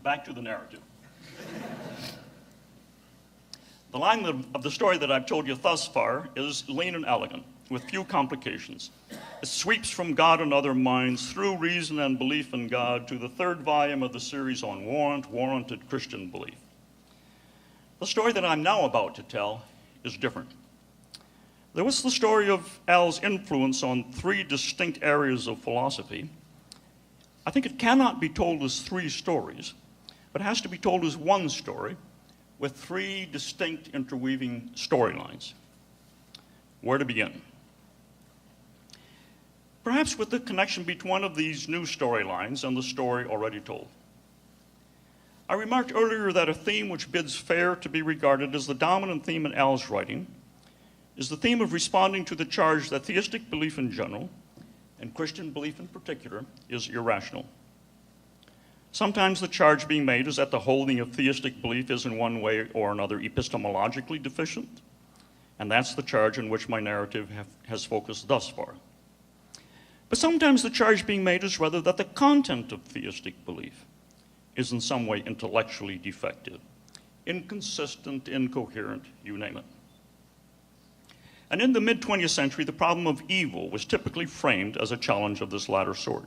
back to the narrative. The line of the story that I've told you thus far is lean and elegant, with few complications. It sweeps from God and other minds through reason and belief in God to the third volume of the series on warranted Christian belief. The story that I'm now about to tell is different. There was the story of Al's influence on three distinct areas of philosophy. I think it cannot be told as three stories, but it has to be told as one story with three distinct interweaving storylines. Where to begin? Perhaps with the connection between one of these new storylines and the story already told. I remarked earlier that a theme which bids fair to be regarded as the dominant theme in Al's writing is the theme of responding to the charge that theistic belief in general, and Christian belief in particular, is irrational. Sometimes the charge being made is that the holding of theistic belief is in one way or another epistemologically deficient, and that's the charge in which my narrative has focused thus far. But sometimes the charge being made is rather that the content of theistic belief is in some way intellectually defective, inconsistent, incoherent, you name it. And in the mid-20th century, the problem of evil was typically framed as a challenge of this latter sort.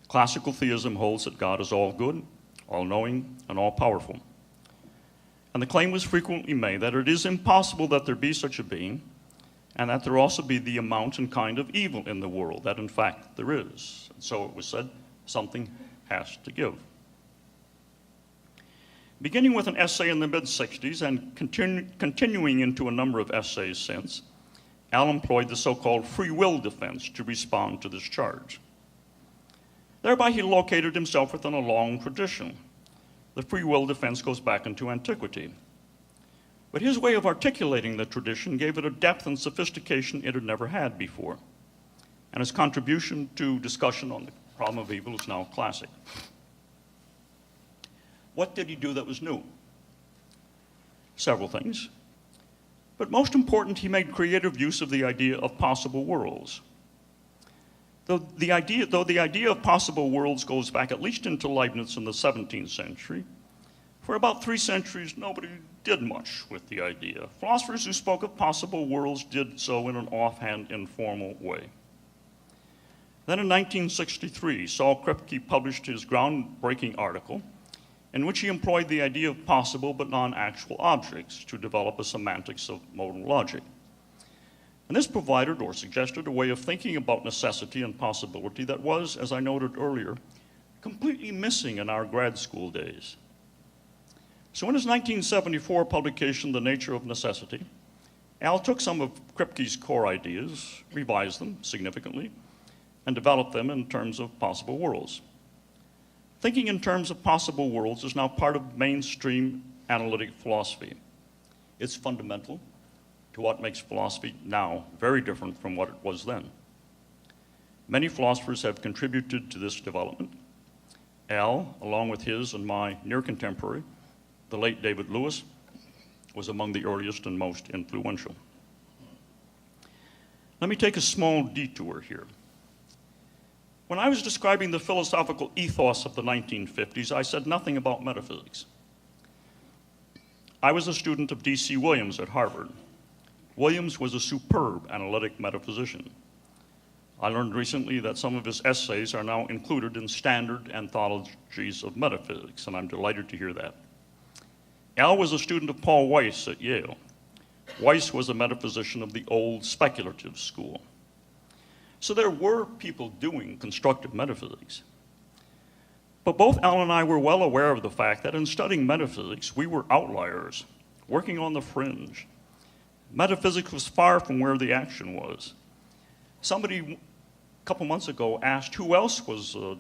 Classical theism holds that God is all good, all-knowing, and all-powerful. And the claim was frequently made that it is impossible that there be such a being, and that there also be the amount and kind of evil in the world, that in fact there is. And so it was said, something has to give. Beginning with an essay in the mid-60s and continuing into a number of essays since, Al employed the so-called free will defense to respond to this charge. Thereby he located himself within a long tradition. The free will defense goes back into antiquity. But his way of articulating the tradition gave it a depth and sophistication it had never had before. And his contribution to discussion on the problem of evil is now classic. What did he do that was new? Several things. But most important, he made creative use of the idea of possible worlds. Though the idea of possible worlds goes back at least into Leibniz in the 17th century, for about 3 centuries, nobody did much with the idea. Philosophers who spoke of possible worlds did so in an offhand, informal way. Then in 1963, Saul Kripke published his groundbreaking article in which he employed the idea of possible but non-actual objects to develop a semantics of modal logic. And this provided or suggested a way of thinking about necessity and possibility that was, as I noted earlier, completely missing in our grad school days. So in his 1974 publication, The Nature of Necessity, Al took some of Kripke's core ideas, revised them significantly, and developed them in terms of possible worlds. Thinking in terms of possible worlds is now part of mainstream analytic philosophy. It's fundamental to what makes philosophy now very different from what it was then. Many philosophers have contributed to this development. Al, along with his and my near contemporary, the late David Lewis, was among the earliest and most influential. Let me take a small detour here. When I was describing the philosophical ethos of the 1950s, I said nothing about metaphysics. I was a student of D.C. Williams at Harvard. Williams was a superb analytic metaphysician. I learned recently that some of his essays are now included in standard anthologies of metaphysics, and I'm delighted to hear that. Al was a student of Paul Weiss at Yale. Weiss was a metaphysician of the old speculative school. So there were people doing constructive metaphysics. But both Al and I were well aware of the fact that in studying metaphysics, we were outliers, working on the fringe. Metaphysics was far from where the action was. Somebody a couple months ago asked who else was a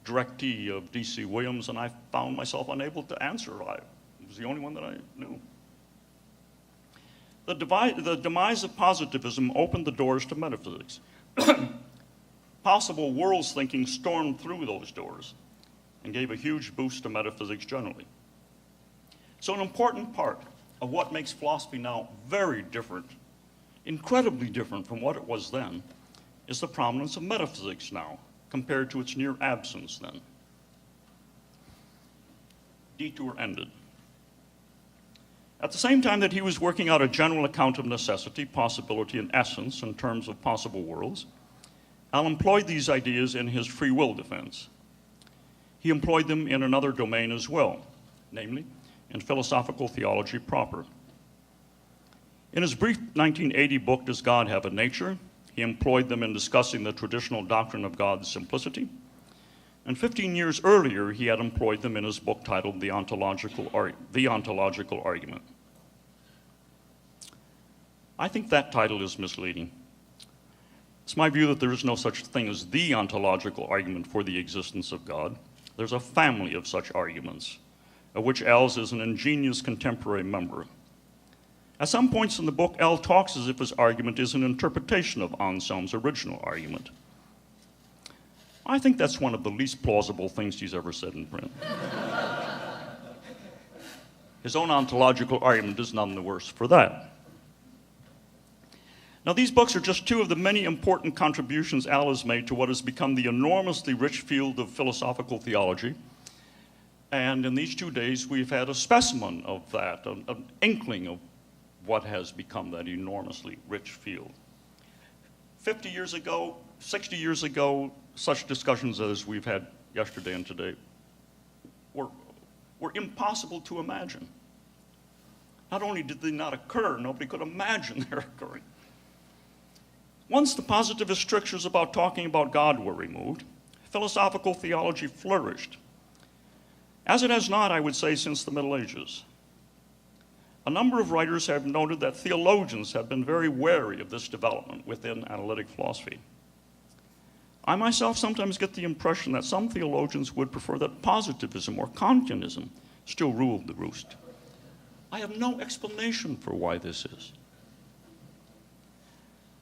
directee of D.C. Williams, and I found myself unable to answer. I was the only one that I knew. The demise of positivism opened the doors to metaphysics. Possible worlds thinking stormed through those doors and gave a huge boost to metaphysics generally. So an important part of what makes philosophy now very different, incredibly different from what it was then, is the prominence of metaphysics now, compared to its near absence then. detour ended. At the same time that he was working out a general account of necessity, possibility, and essence in terms of possible worlds, Al employed these ideas in his free will defense. He employed them in another domain as well, namely in philosophical theology proper. In his brief 1980 book, Does God Have a Nature?, he employed them in discussing the traditional doctrine of God's simplicity. And 15 years earlier, he had employed them in his book titled The Ontological Argument. I think that title is misleading. It's my view that there is no such thing as the ontological argument for the existence of God. There's a family of such arguments, of which Al's is an ingenious contemporary member. At some points in the book, Al talks as if his argument is an interpretation of Anselm's original argument. I think that's one of the least plausible things he's ever said in print. His own ontological argument is none the worse for that. Now, these books are just two of the many important contributions Al has made to what has become the enormously rich field of philosophical theology. And in these 2 days, we've had a specimen of that, an inkling of what has become that enormously rich field. 50 years ago, 60 years ago, such discussions as we've had yesterday and today were impossible to imagine. Not only did they not occur, nobody could imagine their occurring. Once the positivist strictures about talking about God were removed, philosophical theology flourished, as it has not, I would say, since the Middle Ages. A number of writers have noted that theologians have been very wary of this development within analytic philosophy. I myself sometimes get the impression that some theologians would prefer that positivism or Kantianism still ruled the roost. I have no explanation for why this is.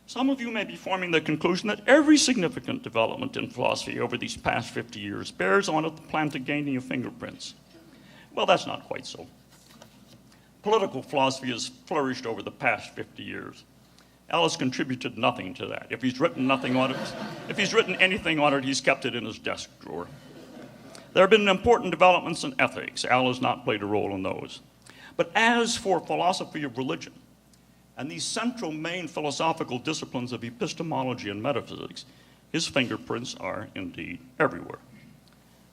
Some of you may be forming the conclusion that every significant development in philosophy over these past 50 years bears on it the Plantinga fingerprints. Well, that's not quite so. Political philosophy has flourished over the past 50 years. Al has contributed nothing to that. If he's written anything on it, he's kept it in his desk drawer. There have been important developments in ethics. Al has not played a role in those. But as for philosophy of religion, and these central main philosophical disciplines of epistemology and metaphysics, his fingerprints are indeed everywhere.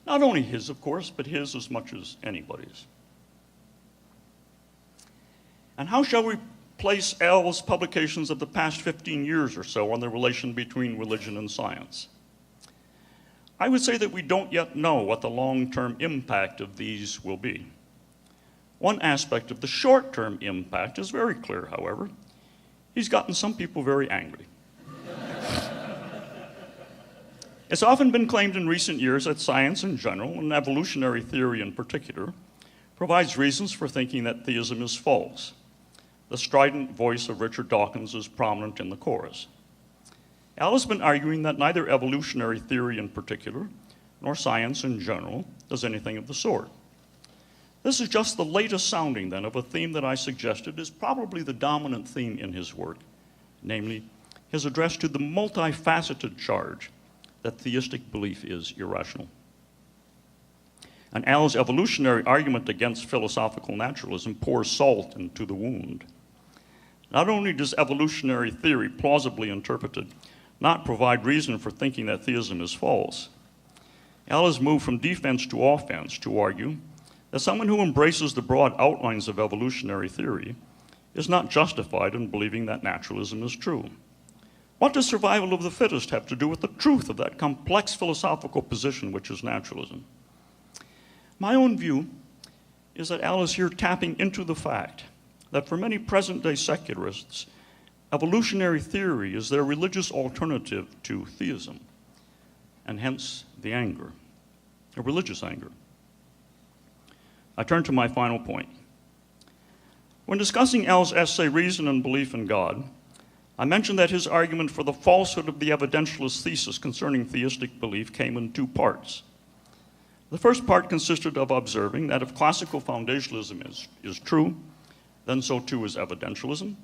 Not only his, of course, but his as much as anybody's. And how shall we place Al's publications of the past 15 years or so on the relation between religion and science? I would say that we don't yet know what the long-term impact of these will be. One aspect of the short-term impact is very clear, however. He's gotten some people very angry. It's often been claimed in recent years that science in general, and evolutionary theory in particular, provides reasons for thinking that theism is false. The strident voice of Richard Dawkins is prominent in the chorus. Al has been arguing that neither evolutionary theory in particular, nor science in general, does anything of the sort. This is just the latest sounding, then, of a theme that I suggested is probably the dominant theme in his work, namely his address to the multifaceted charge that theistic belief is irrational. And Al's evolutionary argument against philosophical naturalism pours salt into the wound. Not only does evolutionary theory, plausibly interpreted, not provide reason for thinking that theism is false, Al has moved from defense to offense to argue that someone who embraces the broad outlines of evolutionary theory is not justified in believing that naturalism is true. What does survival of the fittest have to do with the truth of that complex philosophical position which is naturalism? My own view is that Al is here tapping into the fact that for many present-day secularists, evolutionary theory is their religious alternative to theism, and hence the anger, a religious anger. I turn to my final point. When discussing Al's essay, Reason and Belief in God, I mentioned that his argument for the falsehood of the evidentialist thesis concerning theistic belief came in two parts. The first part consisted of observing that if classical foundationalism is true, then so too is evidentialism,